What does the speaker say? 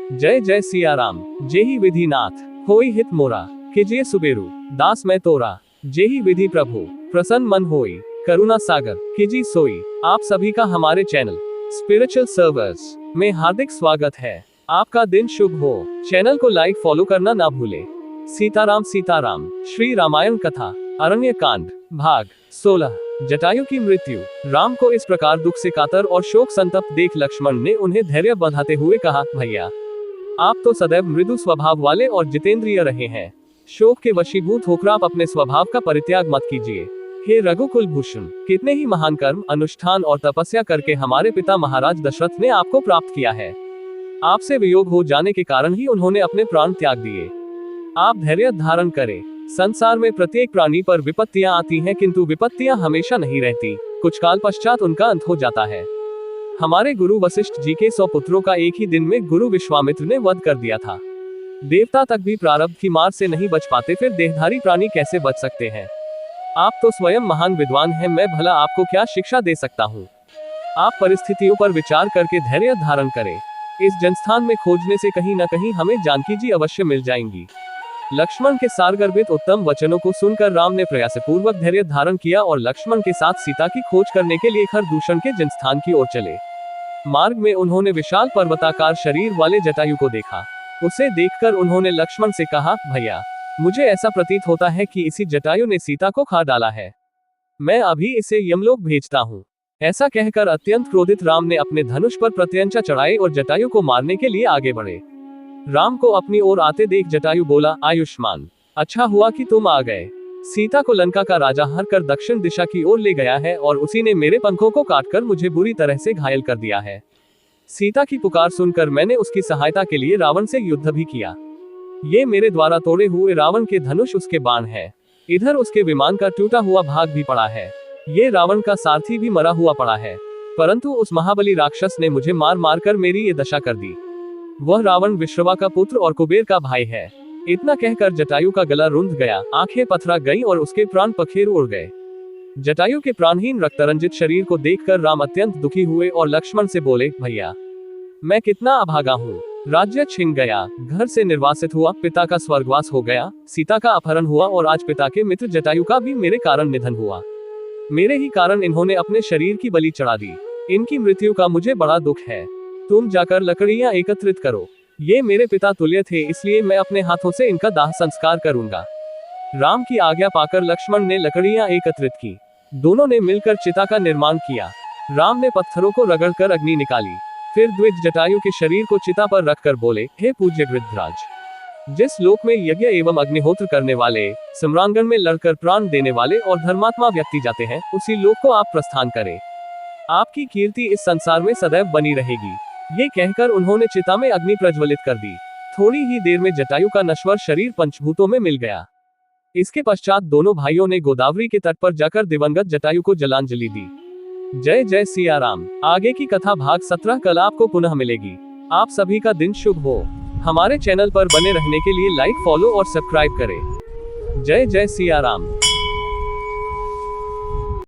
जय जय सिया राम। जेहि विधि नाथ होई हित मोरा, कीजिए सुबेरु दास मैं तोरा। जेहि विधि प्रभु प्रसन्न मन होई, करुणा सागर कीजिए सोई। आप सभी का हमारे चैनल स्पिरिचुअल सर्वर्स में हार्दिक स्वागत है। आपका दिन शुभ हो। चैनल को लाइक फॉलो करना ना भूले। सीताराम सीताराम। श्री रामायण कथा अरण्य कांड भाग 16। जटायु की मृत्यु। राम को इस प्रकार दुख से कातर और शोक संतप्त देख लक्ष्मण ने उन्हें धैर्य बंधाते हुए कहा, भैया आप तो सदैव मृदु स्वभाव वाले और जितेंद्रिय रहे हैं। शोक के वशीभूत होकर आप अपने स्वभाव का परित्याग मत कीजिए। हे रघुकुल भूषण, कितने ही महान कर्म अनुष्ठान और तपस्या करके हमारे पिता महाराज दशरथ ने आपको प्राप्त किया है। आपसे वियोग हो जाने के कारण ही उन्होंने अपने प्राण त्याग दिए। आप धैर्य धारण करें। संसार में प्रत्येक प्राणी पर विपत्तियां आती हैं, किंतु विपत्तियां हमेशा नहीं रहती। कुछ काल पश्चात उनका अंत हो जाता है। हमारे गुरु वशिष्ठ जी के 100 पुत्रों का एक ही दिन में गुरु विश्वामित्र ने वध कर दिया था। देवता तक भी प्रारब्ध की मार से नहीं बच पाते, फिर देहधारी प्राणी कैसे बच सकते हैं। आप तो स्वयं महान विद्वान हैं, मैं भला आपको क्या शिक्षा दे सकता हूँ। आप परिस्थितियों पर विचार करके धैर्य धारण करें। इस जनस्थान में खोजने से कहीं न कहीं हमें जानकी जी अवश्य मिल जाएंगी। लक्ष्मण के सारगर्भित उत्तम वचनों को सुनकर राम ने प्रयासपूर्वक धैर्य धारण किया और लक्ष्मण के साथ सीता की खोज करने के लिए खरदूषण के जनस्थान की ओर चले। मार्ग में उन्होंने विशाल पर्वताकार शरीर वाले जटायु को देखा। उसे देखकर उन्होंने लक्ष्मण से कहा, भैया मुझे ऐसा प्रतीत होता है कि इसी जटायु ने सीता को खा डाला है। मैं अभी इसे यमलोक भेजता हूँ। ऐसा कहकर अत्यंत क्रोधित राम ने अपने धनुष पर प्रत्यंचा चढ़ाई और जटायु को मारने के लिए आगे बढ़े। राम को अपनी ओर आते देख जटायु बोला, आयुष्मान, अच्छा हुआ कि तुम आ गए। सीता को लंका का राजा हर कर दक्षिण दिशा की ओर ले गया है और उसी ने मेरे पंखों को काटकर मुझे बुरी तरह से घायल कर दिया है। सीता की पुकार सुनकर मैंने उसकी सहायता के लिए रावण से युद्ध भी किया। ये मेरे द्वारा तोड़े हुए रावण के धनुष उसके बाण है। इधर उसके विमान का टूटा हुआ भाग भी पड़ा है। ये रावण का सारथी भी मरा हुआ पड़ा है, परंतु उस महाबली राक्षस ने मुझे मार मार कर मेरी ये दशा कर दी। वह रावण विश्रवा का पुत्र और कुबेर का भाई है। इतना कहकर जटायु का गला रुंध गया, आंखें पथरा गईं और उसके प्राण पखेरु उड़ गए। जटायु के प्राणहीन रक्तरंजित शरीर को देखकर राम अत्यंत दुखी हुए और लक्ष्मण से बोले, भैया मैं कितना अभागा हूँ। राज्य छिन गया, घर से निर्वासित हुआ, पिता का स्वर्गवास हो गया, सीता का अपहरण हुआ और आज पिता के मित्र जटायु का भी मेरे कारण निधन हुआ। मेरे ही कारण इन्होंने अपने शरीर की बलि चढ़ा दी। इनकी मृत्यु का मुझे बड़ा दुख है। तुम जाकर लकड़ियां एकत्रित करो। ये मेरे पिता तुल्य थे, इसलिए मैं अपने हाथों से इनका दाह संस्कार करूंगा। राम की आज्ञा पाकर लक्ष्मण ने लकड़ियां एकत्रित की। दोनों ने मिलकर चिता का निर्माण किया। राम ने पत्थरों को रगड़कर अग्नि निकाली। फिर द्विज जटायु के शरीर को चिता पर रखकर बोले, हे पूज्य गृद्धराज, जिस लोक में यज्ञ एवं अग्निहोत्र करने वाले, सम्रांगण में लड़कर प्राण देने वाले और धर्मात्मा व्यक्ति जाते हैं, उसी लोक को आप प्रस्थान करें। आपकी कीर्ति इस संसार में सदैव बनी रहेगी। ये कहकर उन्होंने चिता में अग्नि प्रज्वलित कर दी। थोड़ी ही देर में जटायु का नश्वर शरीर पंचभूतों में मिल गया। इसके पश्चात दोनों भाइयों ने गोदावरी के तट पर जाकर दिवंगत जटायु को जलांजलि दी। जय जय सिया राम। आगे की कथा भाग 17 कल आपको पुनः मिलेगी। आप सभी का दिन शुभ हो। हमारे चैनल पर बने रहने के लिए लाइक फॉलो और सब्सक्राइब करें। जय जय सिया राम।